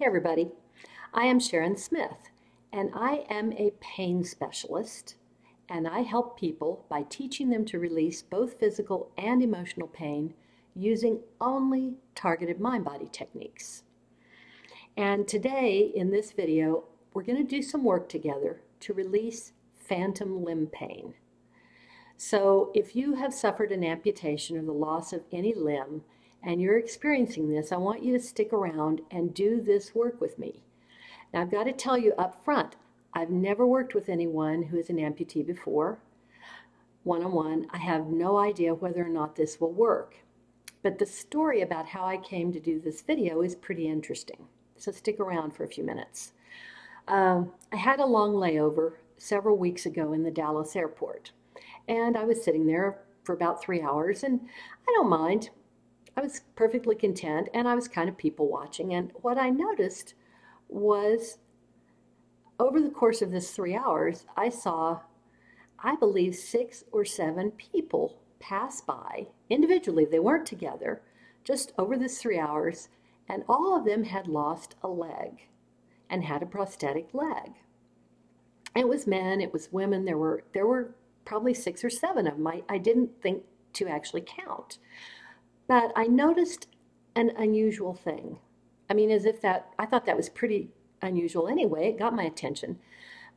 Hey everybody, I am Sharon Smith and I am a pain specialist and I help people by teaching them to release both physical and emotional pain using only targeted mind-body techniques. And today in this video, we're going to do some work together to release phantom limb pain. So if you have suffered an amputation or the loss of any limb, and you're experiencing this, I want you to stick around and do this work with me. Now, I've got to tell you up front, I've never worked with anyone who is an amputee before. One-on-one, I have no idea whether or not this will work. But the story about how I came to do this video is pretty interesting. So stick around for a few minutes. I had a long layover several weeks ago in the Dallas airport. And I was sitting there for about 3 hours, and I don't mind. I was perfectly content, and I was kind of people watching. And what I noticed was over the course of this 3 hours, I saw, I believe, 6 or 7 people pass by individually. They weren't together, just over this 3 hours, and all of them had lost a leg and had a prosthetic leg. It was men, it was women. There were probably 6 or 7 of them. I didn't think to actually count. But I noticed an unusual thing. I mean, I thought that was pretty unusual anyway. It got my attention.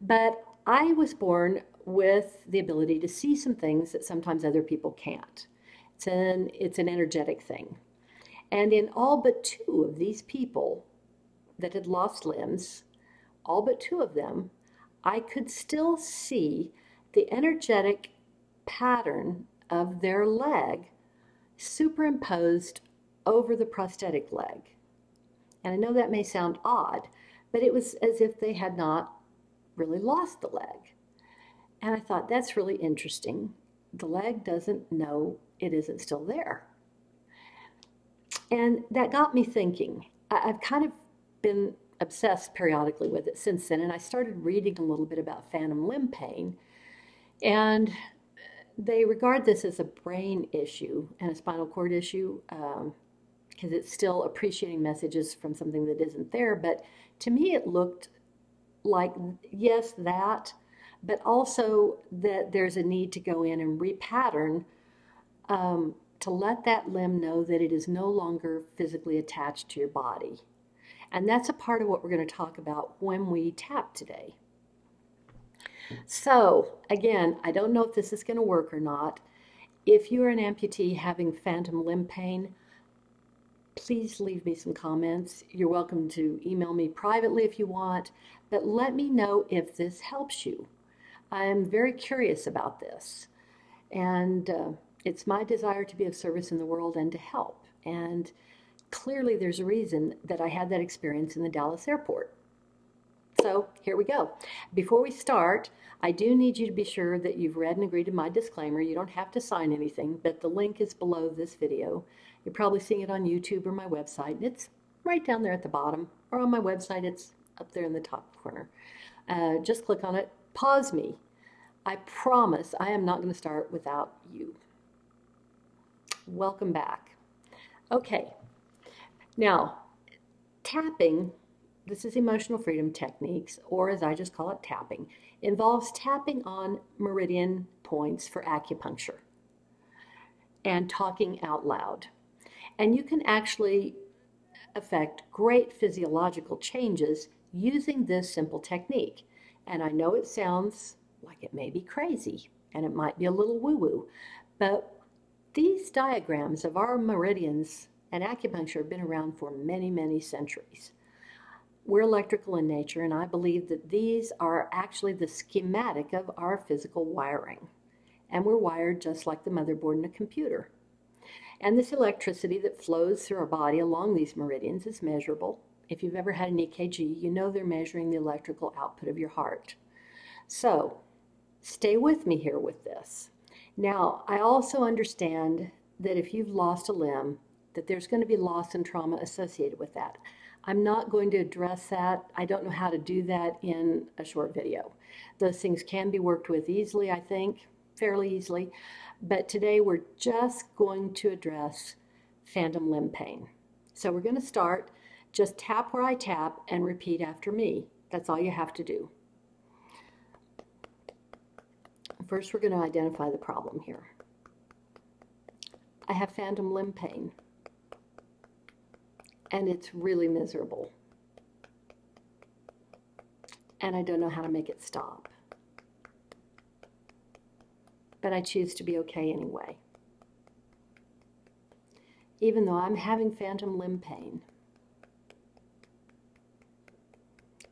But I was born with the ability to see some things that sometimes other people can't. It's an energetic thing. And in all but 2 of these people that had lost limbs, all but 2 of them, I could still see the energetic pattern of their leg superimposed over the prosthetic leg. And I know that may sound odd, but it was as if they had not really lost the leg. And I thought, that's really interesting. The leg doesn't know it isn't still there. And that got me thinking. I've kind of been obsessed periodically with it since then, and I started reading a little bit about phantom limb pain. And they regard this as a brain issue and a spinal cord issue because it's still appreciating messages from something that isn't there. But to me, it looked like, yes, that, but also that there's a need to go in and repattern to let that limb know that it is no longer physically attached to your body. And that's a part of what we're going to talk about when we tap today. So, again, I don't know if this is going to work or not. If you're an amputee having phantom limb pain, please leave me some comments. You're welcome to email me privately if you want, but let me know if this helps you. I'm very curious about this, and it's my desire to be of service in the world and to help. And clearly there's a reason that I had that experience in the Dallas airport. So here we go. Before we start, I do need you to be sure that you've read and agreed to my disclaimer. You don't have to sign anything, but the link is below this video. You're probably seeing it on YouTube or my website. It's right down there at the bottom, or on my website, it's up there in the top corner. Just click on it. Pause me. I promise I am not going to start without you. Welcome back. Okay. Now, tapping, this is emotional freedom techniques, or as I just call it, tapping, involves tapping on meridian points for acupuncture and talking out loud. And you can actually affect great physiological changes using this simple technique. And I know it sounds like it may be crazy and it might be a little woo-woo, but these diagrams of our meridians and acupuncture have been around for many, many centuries. We're electrical in nature, and I believe that these are actually the schematic of our physical wiring. And we're wired just like the motherboard in a computer. And this electricity that flows through our body along these meridians is measurable. If you've ever had an EKG, you know they're measuring the electrical output of your heart. So, stay with me here with this. Now, I also understand that if you've lost a limb, that there's going to be loss and trauma associated with that. I'm not going to address that. I don't know how to do that in a short video. Those things can be worked with easily, I think, fairly easily. But today we're just going to address phantom limb pain. So we're going to start Just tap where I tap and repeat after me. That's all you have to do. First, we're going to identify the problem here. I have phantom limb pain, and it's really miserable. And I don't know how to make it stop. But I choose to be okay anyway. Even though I'm having phantom limb pain.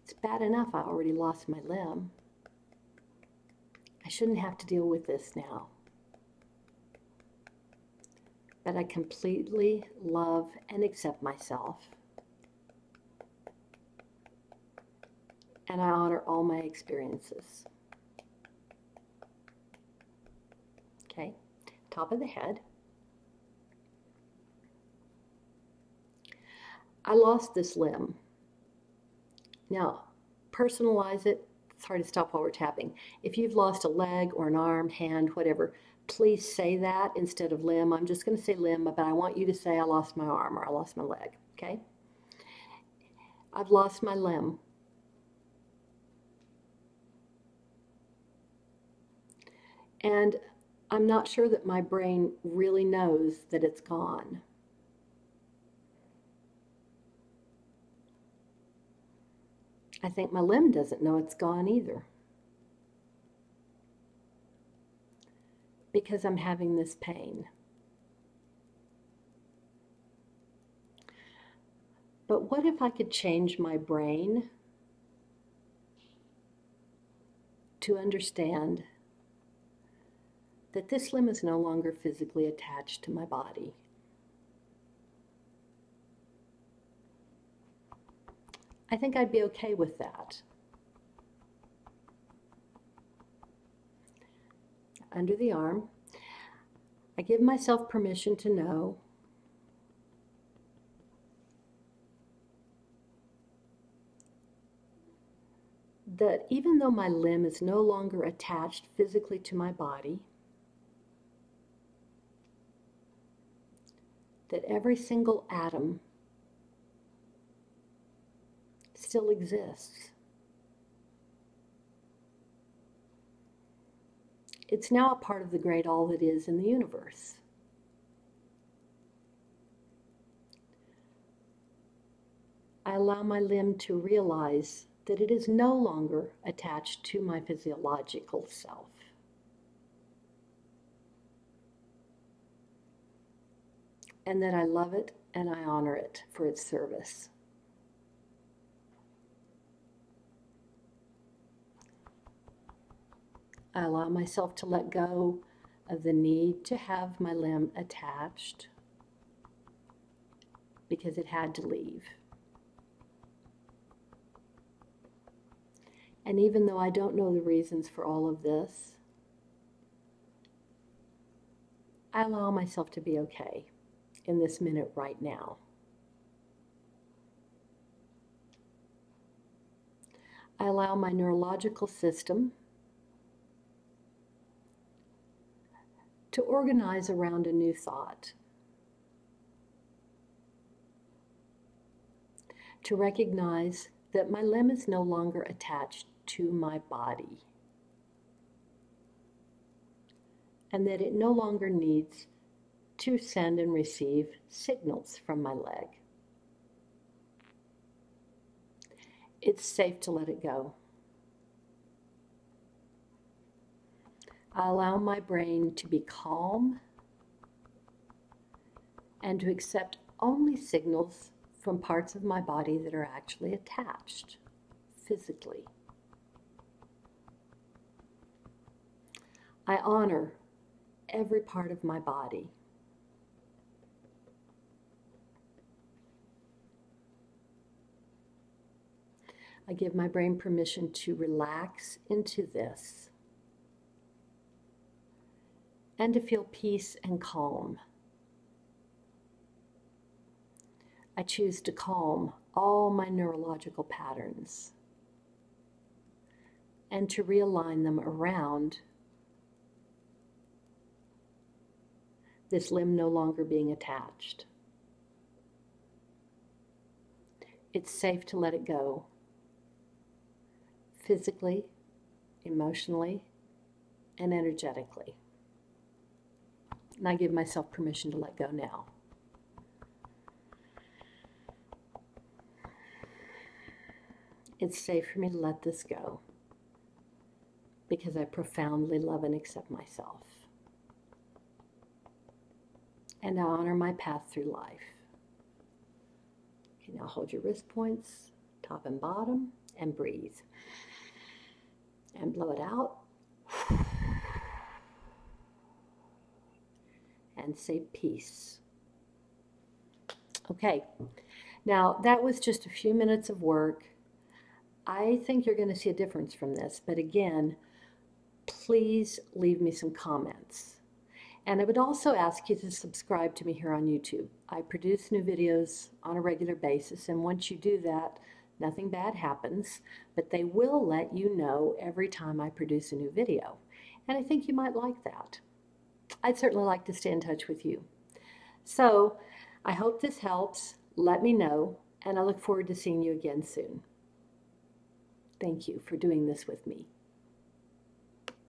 It's bad enough I already lost my limb. I shouldn't have to deal with this now. But I completely love and accept myself. And I honor all my experiences. Okay, top of the head. I lost this limb. Now, personalize it. It's hard to stop while we're tapping. If you've lost a leg or an arm, hand, whatever, please say that instead of limb. I'm just going to say limb, but I want you to say I lost my arm or I lost my leg, okay? I've lost my limb. And I'm not sure that my brain really knows that it's gone. I think my limb doesn't know it's gone either. Because I'm having this pain. But what if I could change my brain to understand that this limb is no longer physically attached to my body? I think I'd be okay with that. Under the arm, I give myself permission to know that even though my limb is no longer attached physically to my body, that every single atom still exists. It's now a part of the great all that is in the universe. I allow my limb to realize that it is no longer attached to my physiological self. And that I love it and I honor it for its service. I allow myself to let go of the need to have my limb attached because it had to leave. And even though I don't know the reasons for all of this, I allow myself to be okay in this minute right now. I allow my neurological system to organize around a new thought, to recognize that my limb is no longer attached to my body, and that it no longer needs to send and receive signals from my leg. It's safe to let it go. I allow my brain to be calm and to accept only signals from parts of my body that are actually attached physically. I honor every part of my body. I give my brain permission to relax into this and to feel peace and calm. I choose to calm all my neurological patterns and to realign them around this limb no longer being attached. It's safe to let it go, physically, emotionally, and energetically. And I give myself permission to let go now. It's safe for me to let this go because I profoundly love and accept myself. And I honor my path through life. Okay, now hold your wrist points, top and bottom, and breathe. And blow it out. And say peace. Okay, now that was just a few minutes of work. I think you're going to see a difference from this, but again, please leave me some comments. And I would also ask you to subscribe to me here on YouTube. I produce new videos on a regular basis, and once you do that, nothing bad happens, but they will let you know every time I produce a new video. And I think you might like that. I'd certainly like to stay in touch with you. So I hope this helps. Let me know, and I look forward to seeing you again soon. Thank you for doing this with me.